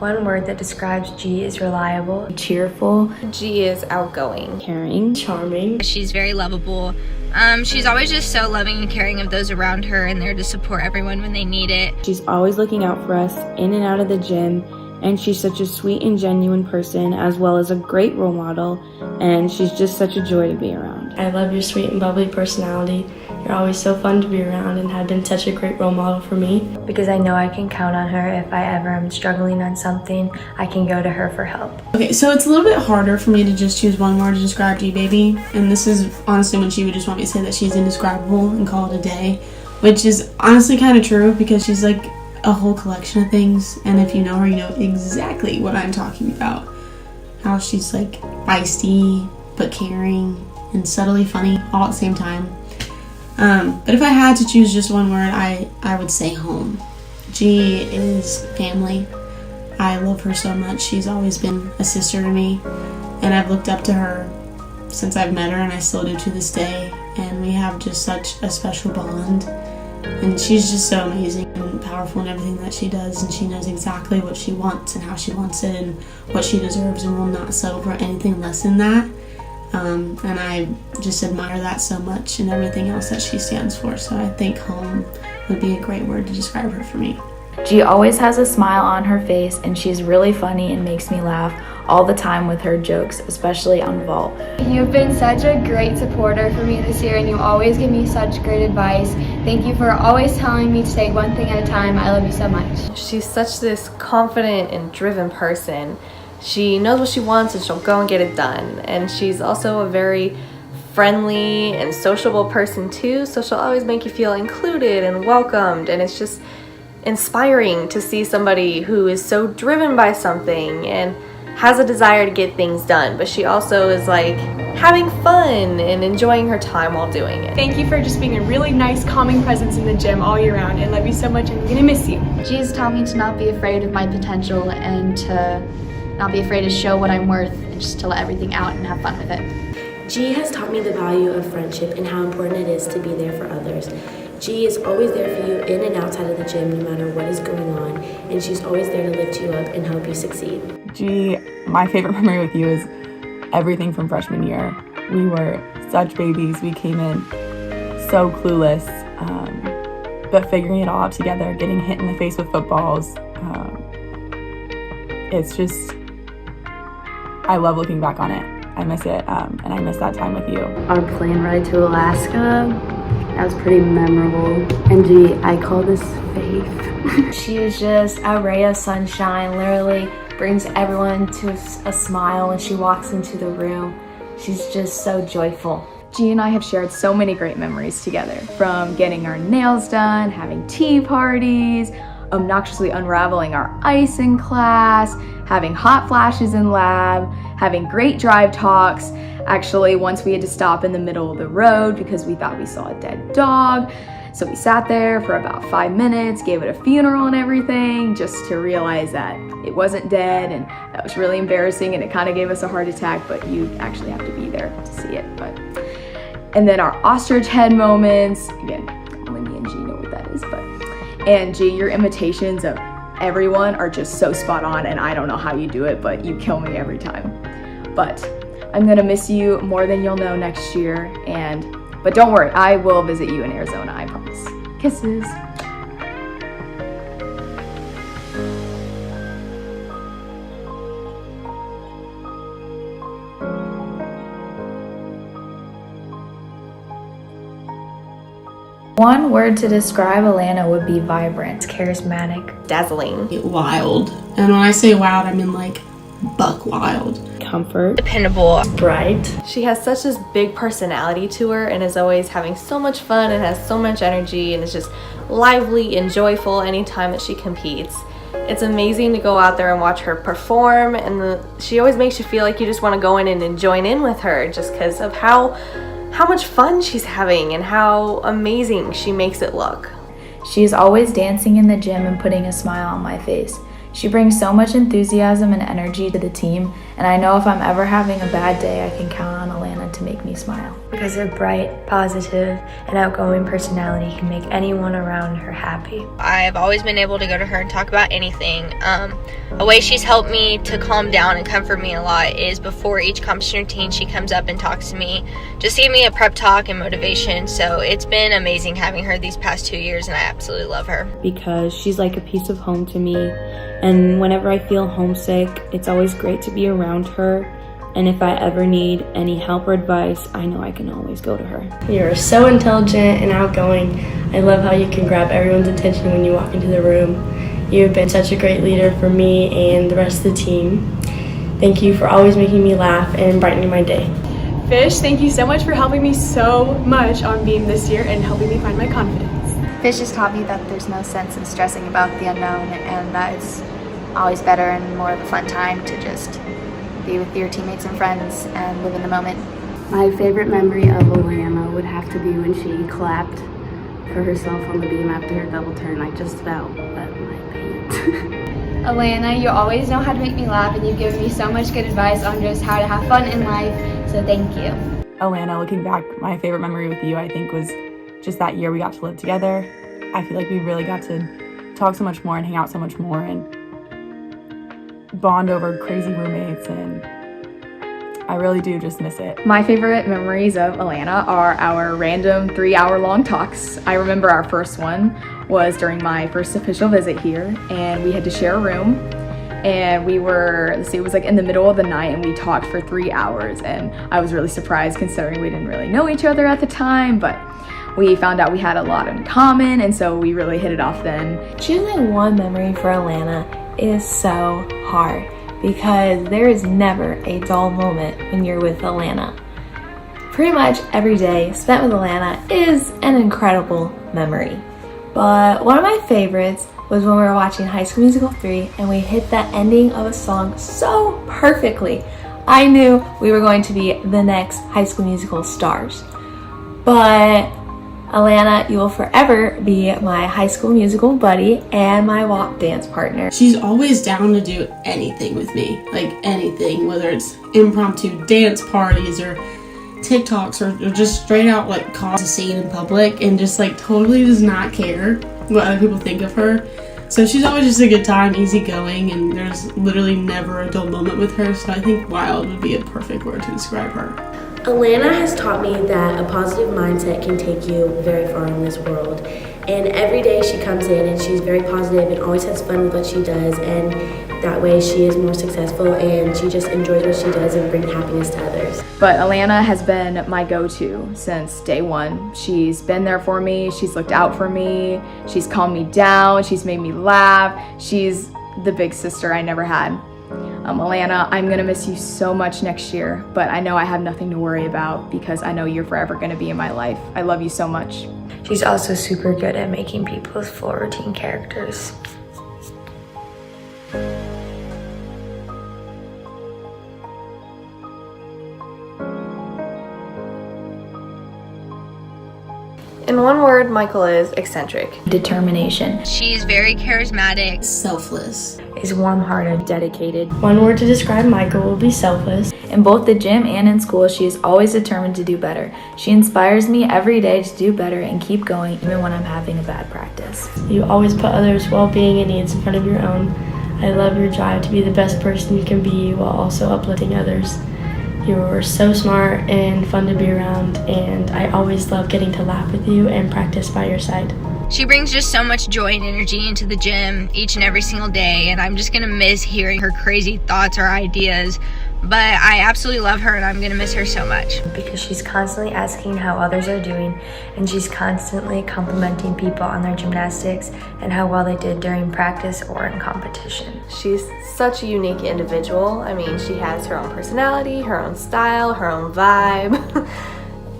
One word that describes G is reliable, cheerful. G is outgoing, caring, charming. She's very lovable. She's always just so loving and caring of those around her and there to support everyone when they need it. She's always looking out for us in and out of the gym, and she's such a sweet and genuine person, as well as a great role model, and she's just such a joy to be around. I love your sweet and bubbly personality. You're always so fun to be around and have been such a great role model for me. Because I know I can count on her. If I ever am struggling on something, I can go to her for help. Okay, so it's a little bit harder for me to just choose one word to describe G-Baby, and this is honestly when she would just want me to say that she's indescribable and call it a day, which is honestly kind of true because she's like a whole collection of things, and if you know her, you know exactly what I'm talking about. How she's like feisty, but caring, and subtly funny all at the same time. But if I had to choose just one word, I would say home. G is family. I love her so much. She's always been a sister to me, and I've looked up to her since I've met her, and I still do to this day, and we have just such a special bond, and she's just so amazing and powerful in everything that she does, and she knows exactly what she wants and how she wants it and what she deserves, and will not settle for anything less than that. And I just admire that so much and everything else that she stands for. So I think home would be a great word to describe her for me. G always has a smile on her face, and she's really funny and makes me laugh all the time with her jokes, especially on vault. You've been such a great supporter for me this year, and you always give me such great advice. Thank you for always telling me to take one thing at a time. I love you so much. She's such this confident and driven person. She knows what she wants and she'll go and get it done. And she's also a very friendly and sociable person too, so she'll always make you feel included and welcomed, and it's just inspiring to see somebody who is so driven by something and has a desire to get things done, but she also is like having fun and enjoying her time while doing it. Thank you for just being a really nice, calming presence in the gym all year round. I love you so much and I'm gonna miss you. She's taught me to not be afraid of my potential and to not be afraid to show what I'm worth and just to let everything out and have fun with it. G has taught me the value of friendship and how important it is to be there for others. G is always there for you in and outside of the gym no matter what is going on, and she's always there to lift you up and help you succeed. G, my favorite memory with you is everything from freshman year. We were such babies. We came in so clueless, but figuring it all out together, getting hit in the face with footballs. It's just, I love looking back on it. I miss it, and I miss that time with you. Our plane ride to Alaska, that was pretty memorable. And G, I call this faith. She is just a ray of sunshine, literally brings everyone to a smile when she walks into the room. She's just so joyful. G and I have shared so many great memories together, from getting our nails done, having tea parties, obnoxiously unraveling our ice in class, having hot flashes in lab, having great drive talks. Actually, once we had to stop in the middle of the road because we thought we saw a dead dog. So we sat there for about 5 minutes, gave it a funeral and everything, just to realize that it wasn't dead, and that was really embarrassing, and it kind of gave us a heart attack, but you actually have to be there to see it. And then our ostrich head moments, again, only me and G know what that is, and G, your imitations of everyone are just so spot on, and I don't know how you do it, but you kill me every time. But I'm gonna miss you more than you'll know next year, but don't worry, I will visit you in Arizona, I promise. Kisses. One word to describe Alana would be vibrant, charismatic, dazzling, wild. And when I say wild, I mean like buck wild. Comfort, dependable, bright. She has such this big personality to her and is always having so much fun and has so much energy and is just lively and joyful anytime that she competes. It's amazing to go out there and watch her perform, and she always makes you feel like you just want to go in and join in with her just because of how much fun she's having and how amazing she makes it look. She's always dancing in the gym and putting a smile on my face. She brings so much enthusiasm and energy to the team, and I know if I'm ever having a bad day, I can count on Alana to make me smile. Because her bright, positive, and outgoing personality can make anyone around her happy. I've always been able to go to her and talk about anything. A way she's helped me to calm down and comfort me a lot is before each competition routine, she comes up and talks to me, just to give me a prep talk and motivation. So it's been amazing having her these past 2 years, and I absolutely love her. Because she's like a piece of home to me, and whenever I feel homesick, it's always great to be around her. And if I ever need any help or advice, I know I can always go to her. You're so intelligent and outgoing. I love how you can grab everyone's attention when you walk into the room. You've been such a great leader for me and the rest of the team. Thank you for always making me laugh and brightening my day. Fish, thank you so much for helping me so much on Beam this year and helping me find my confidence. Fish has taught me that there's no sense in stressing about the unknown, and that it's always better and more of a fun time to just be with your teammates and friends and live in the moment. My favorite memory of Alana would have to be when she clapped for herself on the beam after her double turn. I just about wet my pants. Alana, you always know how to make me laugh, and you've given me so much good advice on just how to have fun in life, so thank you. Alana, looking back, my favorite memory with you, I think, was just that year we got to live together. I feel like we really got to talk so much more and hang out so much more and bond over crazy roommates, and I really do just miss it. My favorite memories of Alana are our random 3-hour-long talks. I remember our first one was during my first official visit here, and we had to share a room, and we were, it was like in the middle of the night, and we talked for 3 hours, and I was really surprised considering we didn't really know each other at the time, but we found out we had a lot in common, and so we really hit it off then. Choosing one memory for Alana is so hard because there is never a dull moment when you're with Alana. Pretty much every day spent with Alana is an incredible memory. But one of my favorites was when we were watching High School Musical 3 and we hit that ending of a song so perfectly. I knew we were going to be the next High School Musical stars. But Alana, you will forever be my High School Musical buddy and my walk dance partner. She's always down to do anything with me, like anything, whether it's impromptu dance parties or TikToks or just straight out like cause a scene in public, and just like totally does not care what other people think of her. So she's always just a good time, easygoing, and there's literally never a dull moment with her. So I think wild would be a perfect word to describe her. Alana has taught me that a positive mindset can take you very far in this world. And every day she comes in and she's very positive and always has fun with what she does, and that way she is more successful and she just enjoys what she does and brings happiness to others. But Alana has been my go-to since day one. She's been there for me, she's looked out for me, she's calmed me down, she's made me laugh, she's the big sister I never had. Alana, I'm gonna miss you so much next year, but I know I have nothing to worry about because I know you're forever gonna be in my life. I love you so much. She's also super good at making people full routine characters. In one word, Michael is eccentric. Determination. She's very charismatic. Selfless. Is warm-hearted. Dedicated. One word to describe Michael will be selfless. In both the gym and in school, she is always determined to do better. She inspires me every day to do better and keep going even when I'm having a bad practice. You always put others' well-being and needs in front of your own. I love your drive to be the best person you can be while also uplifting others. You're so smart and fun to be around, and I always love getting to laugh with you and practice by your side. She brings just so much joy and energy into the gym each and every single day, and I'm just gonna miss hearing her crazy thoughts or ideas. But I absolutely love her, and I'm gonna miss her so much. Because she's constantly asking how others are doing, and she's constantly complimenting people on their gymnastics and how well they did during practice or in competition. She's such a unique individual. I mean, she has her own personality, her own style, her own vibe.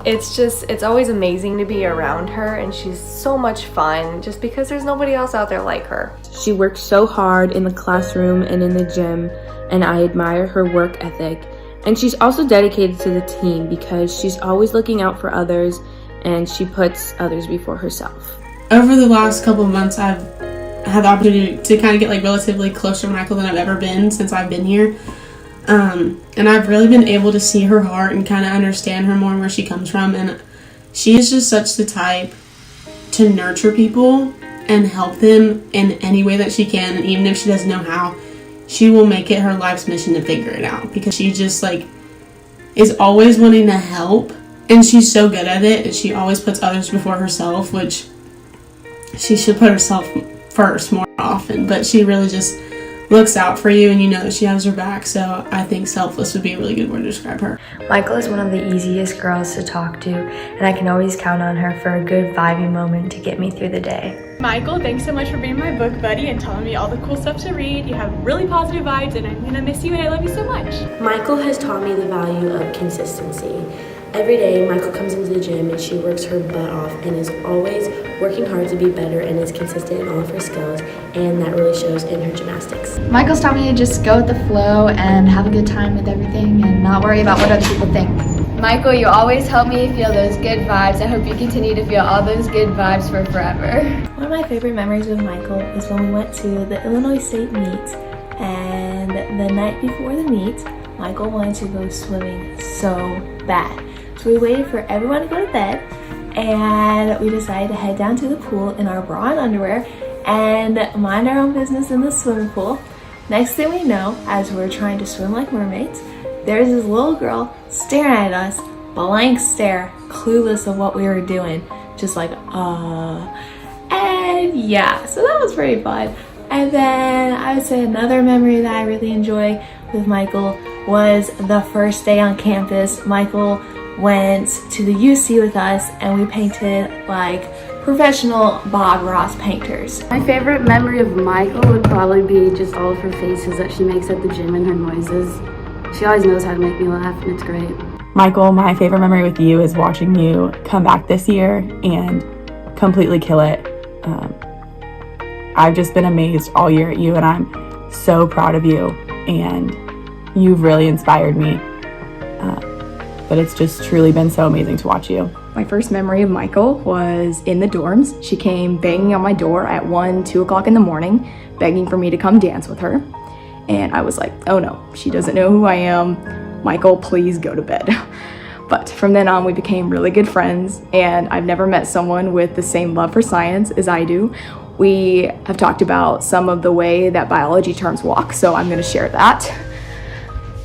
It's always amazing to be around her, and she's so much fun just because there's nobody else out there like her. She works so hard in the classroom and in the gym, and I admire her work ethic. And she's also dedicated to the team because she's always looking out for others, and she puts others before herself. Over the last couple of months, I've had the opportunity to kind of get like relatively closer to Michael than I've ever been since I've been here. And I've really been able to see her heart and kind of understand her more and where she comes from. And she is just such the type to nurture people and help them in any way that she can. And even if she doesn't know how, she will make it her life's mission to figure it out, because she just like is always wanting to help, and she's so good at it, and she always puts others before herself, which she should put herself first more often, but she really just looks out for you, and you know that she has your back. So I think selfless would be a really good word to describe her. Michael is one of the easiest girls to talk to, and I can always count on her for a good vibey moment to get me through the day. Michael, thanks so much for being my book buddy and telling me all the cool stuff to read. You have really positive vibes, and I'm gonna miss you, and I love you so much. Michael has taught me the value of consistency. Every day, Michael comes into the gym and she works her butt off and is always working hard to be better and is consistent in all of her skills, and that really shows in her gymnastics. Michael's taught me to just go with the flow and have a good time with everything and not worry about what other people think. Michael, you always help me feel those good vibes. I hope you continue to feel all those good vibes for forever. One of my favorite memories with Michael is when we went to the Illinois State meet, and the night before the meet, Michael wanted to go swimming so bad. So we waited for everyone to go to bed, and we decided to head down to the pool in our bra and underwear and mind our own business in the swimming pool. Next thing we know, as we're trying to swim like mermaids, there's this little girl staring at us, blank stare, clueless of what we were doing, just like, and yeah, so that was pretty fun. And then I would say another memory that I really enjoy with Michael was the first day on campus. Michael went to the UC with us, and we painted like professional Bob Ross painters. My favorite memory of Michael would probably be just all of her faces that she makes at the gym and her noises. She always knows how to make me laugh, and it's great. Michael, my favorite memory with you is watching you come back this year and completely kill it. I've just been amazed all year at you, and I'm so proud of you, and you've really inspired me. But it's just truly been so amazing to watch you. My first memory of Michael was in the dorms. She came banging on my door at 1, 2 o'clock in the morning, begging for me to come dance with her. And I was like, oh no, she doesn't know who I am. Michael, please go to bed. But from then on, we became really good friends, and I've never met someone with the same love for science as I do. We have talked about some of the way that biology terms walk, so I'm gonna share that.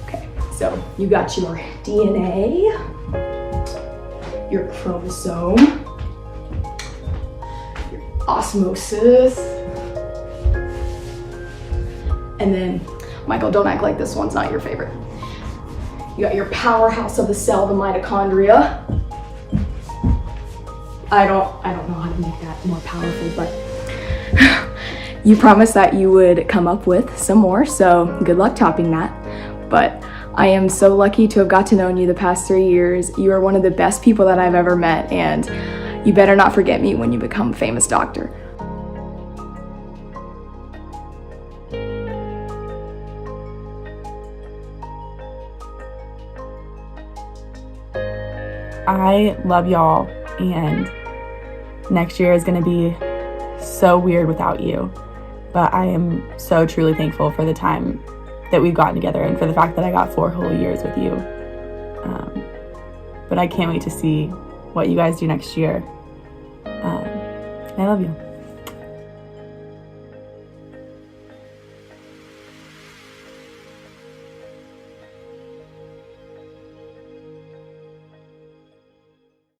Okay, so you got your DNA, your chromosome, your osmosis, and then, Michael, don't act like this one's not your favorite. You got your powerhouse of the cell, the mitochondria. I don't know how to make that more powerful, but you promised that you would come up with some more, so good luck topping that. But I am so lucky to have got to know you the past 3 years. You are one of the best people that I've ever met, and you better not forget me when you become a famous doctor. I love y'all, and next year is going to be so weird without you, but I am so truly thankful for the time that we've gotten together and for the fact that I got 4 whole years with you. But I can't wait to see what you guys do next year. I love you.